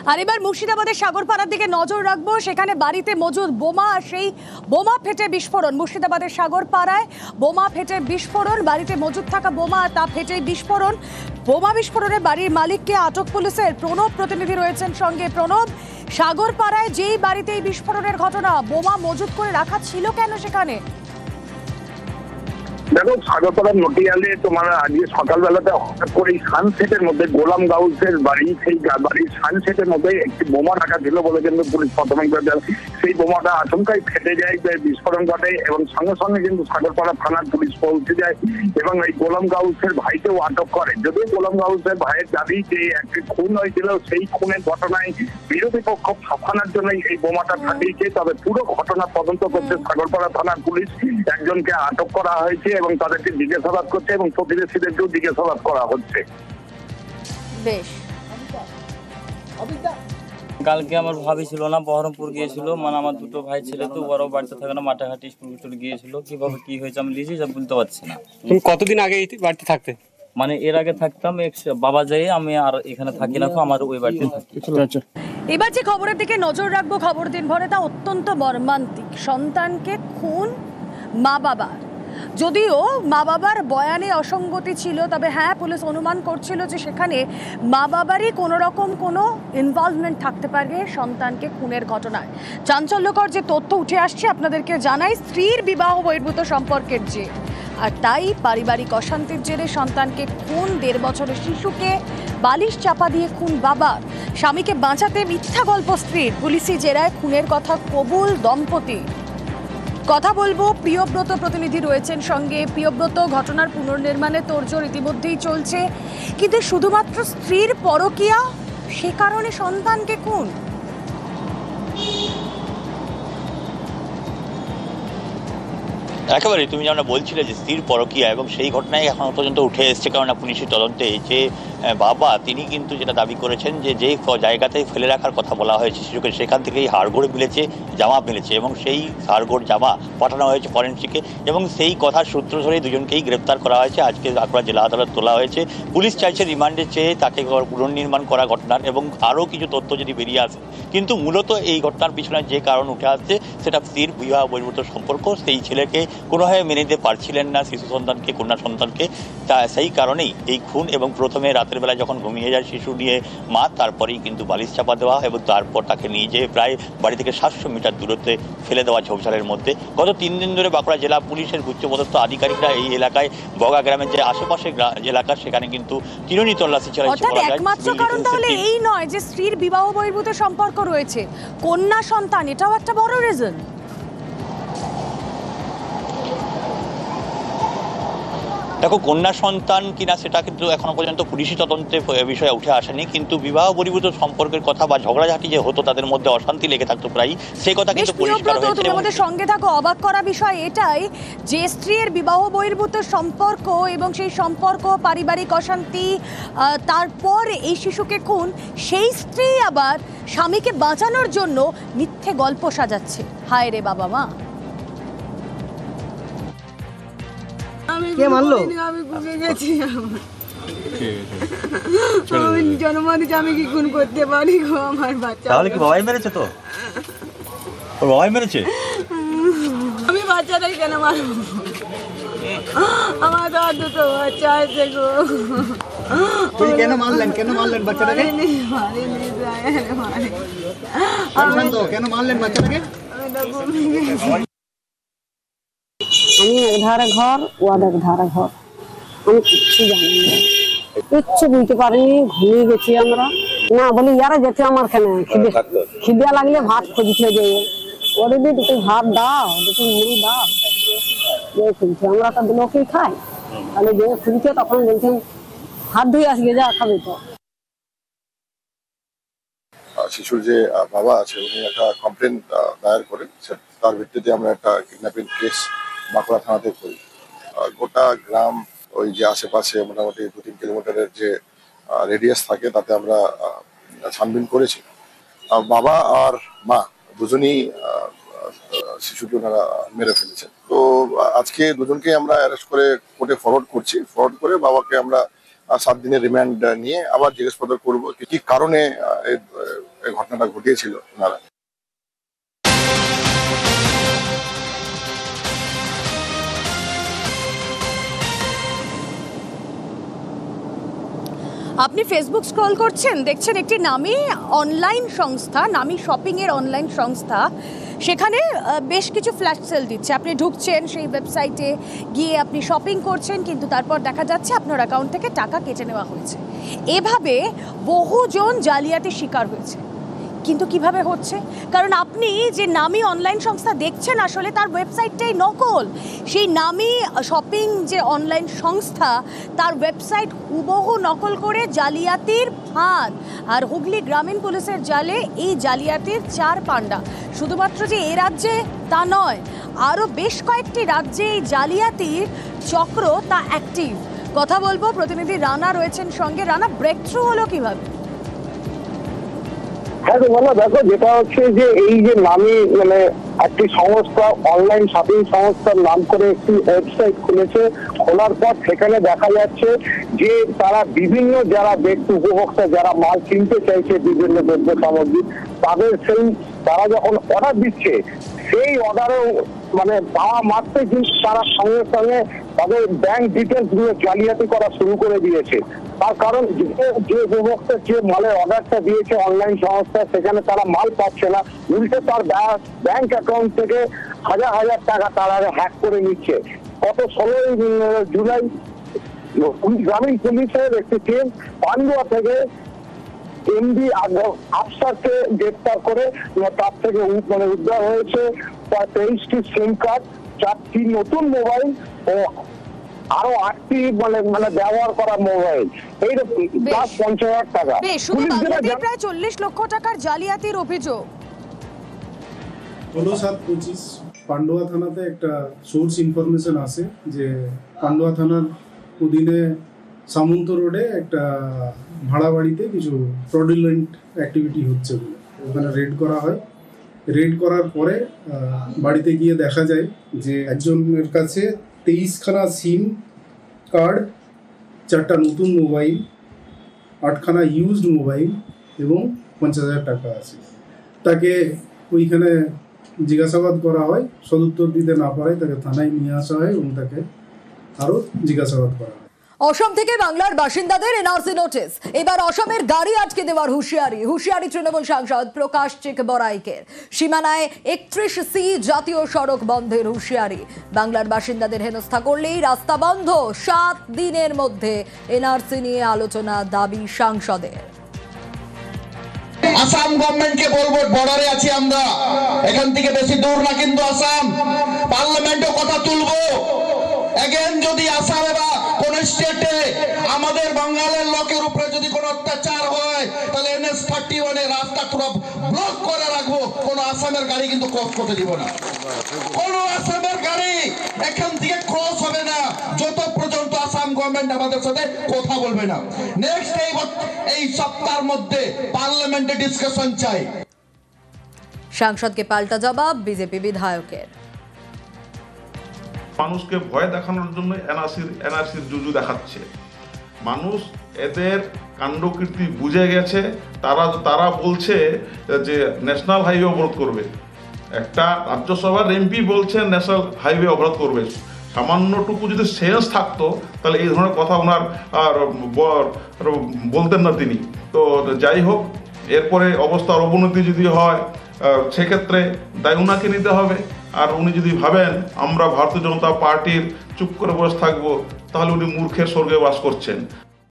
আর এবার মুর্শিদাবাদের সাগরপাড়ার দিকে নজর রাখবো। সেখানে বাড়িতে মজুদ বোমা, সেই বোমা ফেটে বিস্ফোরণ। মুর্শিদাবাদের সাগরপাড়ায় বোমা ফেটে বিস্ফোরণ, বাড়িতে মজুদ থাকা বোমা তা ফেটে বিস্ফোরণ। বোমা বিস্ফোরণে বাড়ির মালিককে আটক পুলিশের। প্রণব প্রতিনিধি রয়েছেন সঙ্গে। প্রণব, সাগরপাড়ায় যেই বাড়িতে এই বিস্ফোরণের ঘটনা, বোমা মজুদ করে রাখা ছিল কেন সেখানে? দেখো, সাগরপাড়ার নটিয়ালে তোমার আজকে সকালবেলাতে হঠাৎ করে সানসেটের মধ্যে গোলাম গাউসের বাড়ি, সেই বাড়ির সানসেটের মধ্যে একটি বোমা রাখা ছিল বলে কিন্তু পুলিশ প্রাথমিকভাবে সেই বোমাটা আচমকাই ফেটে যায়, বিস্ফোরণ ঘটে এবং সঙ্গে সঙ্গে কিন্তু সাগরপাড়া থানার পুলিশ পৌঁছে যায় এবং এই গোলাম গাউসের ভাইকেও আটক করে। যদিও গোলাম গাউসের ভাইয়ের দাবি যে একটি খুন হয়েছিল, সেই খুনের ঘটনায় বিরোধী পক্ষ ফাঁসানোর জন্য এই বোমাটা ফাটিয়েছে। তবে পুরো ঘটনা তদন্ত করছে সাগরপাড়া থানার পুলিশ। একজনকে আটক করা হয়েছে এবং তাদেরকে জিজ্ঞাসাবাদ করছে এবং প্রতিবেশীদেরকেও জিজ্ঞাসাবাদ করা হচ্ছে। বেশ, কালকে আমার ভাবি ছিল না, বহরমপুর গিয়েছিল, মানে আমার দুটো ভাই ছেলে, তো ওরাও বাড়িতে থাকে না, মাঠে স্কুল গিয়েছিল। কিভাবে কি হয়েছে আমি নিজেই বলতে পারছি না। তুমি কতদিন আগে এই বাড়িতে থাকতে? মানে এর আগে থাকতাম বাবা যাই, আমি আর এখানে থাকি না, তো আমার ওই বাড়িতে থাকি। এবার যে খবরের দিকে নজর রাখবো, খবর দিন ভরে, তা অত্যন্ত মর্মান্তিক। সন্তানকে খুন মা বাবার। যদিও মা বাবার বয়ানে অসঙ্গতি ছিল, তবে হ্যাঁ, পুলিশ অনুমান করছিল যে সেখানে মা বাবারই কোনো রকম কোনো ইনভলভমেন্ট থাকতে পারে সন্তানকে খুনের ঘটনায়। চাঞ্চল্যকর যে তথ্য উঠে আসছে আপনাদেরকে জানাই, স্ত্রীর বিবাহ বহির্ভূত সম্পর্কের জের। আর তাই পারিবারিক অশান্তির জেরে সন্তানকে খুন, 1.5 বছরের শিশুকে বালিশ চাপা দিয়ে খুন বাবা, স্বামীকে বাঁচাতে মিথ্যা গল্প স্ত্রীর, পুলিশি জেরায় খুনের কথা কবুল দম্পতি। কথা বলবো, প্রিয়ব্রত প্রতিনিধি রয়েছেন সঙ্গে। প্রিয়ব্রত, ঘটনার পুনর্নির্মাণে তোড়জোড় ইতিমধ্যেই চলছে, কিন্তু শুধুমাত্র স্ত্রীর পরকীয়া, সে কারণে সন্তানকে খুন? একেবারে তুমি যেমন বলছিলে যে স্ত্রীর পরকীয়া, এবং সেই ঘটনায় এখনো পর্যন্ত উঠে এসছে, কারণ পুলিশের তদন্তে যে বাবা তিনি কিন্তু যেটা দাবি করেছেন যে যে জায়গাতে ফেলে রাখার কথা বলা হয়েছে শিশুকে, সেখান থেকেই হাড়গোড় মিলেছে, জামা মিলেছে এবং সেই হাড়গোড় জামা পাঠানো হয়েছে ফরেনসিকে, এবং সেই কথার সূত্র ধরেই দুজনকেই গ্রেপ্তার করা হয়েছে। আজকে বাঁকুড়া জেলা আদালত তোলা হয়েছে। পুলিশ চাইছে রিমান্ডে চেয়ে তাকে পুনর্নির্মাণ করা ঘটনার এবং আরও কিছু তথ্য যদি বেরিয়ে আসে। কিন্তু মূলত এই ঘটনার পিছনে যে কারণ উঠে আসছে সেটা স্ত্রীর বিবাহ বহির্ভূত সম্পর্ক। সেই ছেলেকে কোনোভাবে মেনে নিতে পারছিলেন না শিশু সন্তানকে, কন্যা সন্তানকে, তা সেই কারণেই এই খুন। এবং প্রথমে রাতের বেলা যখন ঘুমিয়ে যায় শিশু নিয়ে মা, তারপরেই কিন্তু বালিশ চাপা দেওয়া এবং তারপর তাকে নিয়ে যেয়ে প্রায় বাড়ি থেকে 700 মিটার দূরত্বে ফেলে দেওয়া ঝোপঝাড়ের মধ্যে। গত 3 দিন ধরে বাঁকুড়া জেলা পুলিশের উচ্চপদস্থ আধিকারিকরা এই এলাকায়, বগা গ্রামের যে আশেপাশে এলাকা, সেখানে কিন্তু তিনটি তল্লাশি চালাচ্ছে। একমাত্র কারণ তাহলে এই নয় যে স্ত্রীর বিবাহ বহির্ভূত সম্পর্ক রয়েছে, কন্যা সন্তান, এটাও একটা বড় রিজন। দেখো, কন্যা সন্তান কিনা সেটা কিন্তু এখনো পর্যন্ত পুলিশি তদন্তে বিষয়ে উঠে আসেনি, কিন্তু বিবাহ বহির্ভূত সম্পর্কের কথা বা ঝগড়াঝাটি যে হতো, তাদের মধ্যে অশান্তি লেগে থাকতো প্রায়, সেই কথা কিন্তু পরিষ্কার হয়েছে। তুমি আমাদের সঙ্গে থাকো। অবাক করা বিষয় এটাই যে স্ত্রীর বিবাহ বহির্ভূত সম্পর্ক এবং সেই সম্পর্ক, পারিবারিক অশান্তি, তারপর এই শিশুকে খুন, সেই স্ত্রী আবার স্বামীকে বাঁচানোর জন্য মিথ্যে গল্প সাজাচ্ছে। হায় রে বাবা মা। কে মারলো? আমি ঘুমিয়ে গেছি। আমি জন্ম দিচ্ছি, আমি কি খুন করতে পারি গো আমার বাচ্চা? তাহলে কি বাবাই মেরেছে? তো ওর বাবাই মেরেছে? আমি বাচ্চাটাই কেন মারবো? আমার তো আর দুটো বাচ্চা আছে গো। তুমি কেন মারলেন বাচ্চাটাকে? কেন মারলেন বাচ্চাটাকে? আমি এক ধারে ঘর, ও এক ধারে ঘর, আমি কিচ্ছু জানি না, কিচ্ছু বুঝতে পারিনি, ঘুমিয়ে গেছি আমরা। না বলি ইয়ারা যেতে আমার কেন, খিদে লাগলে ভাত খুঁজতে যাই, ওরে দুটো ভাত দাও, দুটো মুড়ি দাও, যে খুঁজছে। আমরা তো লোকই খাই, তাহলে যে খুঁজছে তখন বলছেন হাত ধুয়ে আসবে, যা খাবে। তো শিশুর যে বাবা আছে উনি একটা কমপ্লেন দায়ের করেন, তার ভিত্তিতে আমরা একটা কিডন্যাপিং কেস বাঁকুড়া থানাতে করি। গোটা গ্রাম, ওই যে আশেপাশে মোটামুটি 2-3 কিলোমিটারের যে রেডিয়াস থাকে, তাতে আমরা ছানবিন করেছি। বাবা আর মা দুজনই শিশুকে ওনারা মেরে ফেলেছেন। তো আজকে দুজনকে আমরা অ্যারেস্ট করে কোর্টে ফরওয়ার্ড করছি। ফরওয়ার্ড করে বাবাকে আমরা 7 দিনের রিমান্ড নিয়ে আবার জিজ্ঞাসাবাদ করবো কি কারণে ঘটনাটা ঘটিয়েছিল ওনারা। আপনি ফেসবুক স্ক্রল করছেন, দেখছেন একটি নামী অনলাইন সংস্থা, নামী শপিংয়ের অনলাইন সংস্থা, সেখানে বেশ কিছু ফ্ল্যাশ সেল দিচ্ছে। আপনি ঢুকছেন সেই ওয়েবসাইটে, গিয়ে আপনি শপিং করছেন, কিন্তু তারপর দেখা যাচ্ছে আপনার অ্যাকাউন্ট থেকে টাকা কেটে নেওয়া হয়েছে। এভাবে বহুজন জালিয়াতির শিকার হয়েছে। কিন্তু কিভাবে হচ্ছে? কারণ আপনি যে নামী অনলাইন সংস্থা দেখছেন আসলে তার ওয়েবসাইটটাই নকল। সেই নামী শপিং যে অনলাইন সংস্থা তার ওয়েবসাইট হুবহু নকল করে জালিয়াতির ফাঁদ। আর হুগলি গ্রামীণ পুলিশের জালে এই জালিয়াতির চার পাণ্ডা। শুধুমাত্র যে এ রাজ্যে তা নয়, আরও বেশ কয়েকটি রাজ্যে এই জালিয়াতির চক্র তা অ্যাক্টিভ। কথা বলবো, প্রতিনিধি রানা রয়েছেন সঙ্গে। রানা, ব্রেক থ্রু হলো কিভাবে? হ্যাঁ তোমরা দেখো, যেটা হচ্ছে যে এই যে নামী একটি সংস্থা, অনলাইন শপিং সংস্থার নাম করে একটি ওয়েবসাইট খুলেছে। খোলার পর সেখানে দেখা যাচ্ছে যে তারা বিভিন্ন যারা ব্যক্তি উপভোক্তা যারা মাল কিনতে চাইছে বিভিন্ন দ্রব্য সামগ্রী, তারা যখন অর্ডার দিচ্ছে সেই অর্ডারও পাওয়া মাত্রই কিন্তু তারা সঙ্গে সঙ্গে তাদের ব্যাংক ডিটেলস দিয়ে জালিয়াতি করা শুরু করে দিয়েছে। তার কারণ যে উপভোক্তা যে মালের অর্ডারটা দিয়েছে অনলাইন সংস্থা, সেখানে তারা মাল পাচ্ছে না, উল্টে তার ব্যাংক অ্যাকাউন্ট থেকে হাজার হাজার টাকা তারা হ্যাক করে নিচ্ছে। গত 16 জুলাই গ্রামীণ পুলিশের একটি টিম পান্ডুয়া থেকে এমডি আফসারকে গ্রেপ্তার করে তার থেকে উদ্ধার হয়েছে 23টি সিম কার্ড, 4টি নতুন মোবাইল ও আরো 8টি ব্যবহার করা মোবাইল, এই প্লাস 50,000 টাকা। প্রায় 40 লক্ষ টাকার জালিয়াতির অভিযোগ। 7/25 পান্ডুয়া থানাতে একটা সোর্স ইনফরমেশন আসে যে পান্ডুয়া থানার অধীনে সামন্ত রোডে একটা ভাড়া বাড়িতে কিছু ফ্রডুলেন্ট অ্যাক্টিভিটি হচ্ছে বলে ওখানে রেড করা হয়। রেড করার পরে বাড়িতে গিয়ে দেখা যায় যে একজনের কাছে 23খানা সিম কার্ড, 4টা নতুন মোবাইল, 8খানা ইউজড মোবাইল এবং 50,000 টাকা আছে। তাকে ওইখানে জিজ্ঞাসাবাদ করা হয়, সদুত্তর দিতে না পারে তাকে থানায় নিয়ে আসা হয় এবং তাকে আরও জিজ্ঞাসাবাদ করা হয়। অসম থেকে বাংলার বাসিন্দাদের এনআরসি নোটিশ। এবার অসমের গাড়ি আটকে দেওয়ার হুঁশিয়ারি তৃণমূল সাংসদ প্রকাশ চিকবরাইকের। সীমানায় 31C জাতীয় সড়ক বন্ধের হুঁশিয়ারি। বাংলার বাসিন্দাদের হেনস্থা করলেই রাস্তা বন্ধ। 7 দিনের মধ্যে এনআরসি নিয়ে আলোচনা দাবি সাংসদের। আসাম গভর্নমেন্টকে বলবো, বর্ডারে আছি আমরা, এখান থেকে বেশি দূর না কিন্তু আসাম, পার্লামেন্টে কথা তুলবো। এগেন যদি আসামে বা কোন স্টেটে আমাদের বাঙালির লোকের উপরে যদি কোনো অত্যাচার হয়, তাহলে NH-31 রাস্তা পুরো ব্লক করে রাখবো। কোন আসামের গাড়ি কিন্তু ক্রস করতে দিব না, কোন আসামের গাড়ি এখান থেকে ক্রস হবে না যত পর্যন্ত আসাম গভর্নমেন্ট আমাদের সাথে কথা বলবে না। নেক্সট এই সপ্তাহের মধ্যে পার্লামেন্টে ডিসকাশন চাই। সাংসদকে পাল্টা জবাব বিজেপি বিধায়কের। মানুষকে ভয় দেখানোর জন্য এনআরসির জুজু দেখাচ্ছে। মানুষ এদের কাণ্ডকীর্তি বুঝে গেছে। তারা বলছে যে ন্যাশনাল হাইওয়ে অবরোধ করবে। একটা রাজ্যসভার এমপি বলছে ন্যাশনাল হাইওয়ে অবরোধ করবে। সামান্যটুকু যদি সেন্স থাকতো তাহলে এই ধরনের কথা ওনার বলতেন না তিনি। তো যাই হোক, এরপরে অবস্থার অবনতি যদি হয় সেক্ষেত্রে দায় উনাকে নিতে হবে। আর উনি যদি ভাবেন আমরা ভারতীয় জনতা পার্টির চুপ করে বসে থাকবো, তাহলে উনি মূর্খের স্বর্গে বাস করছেন।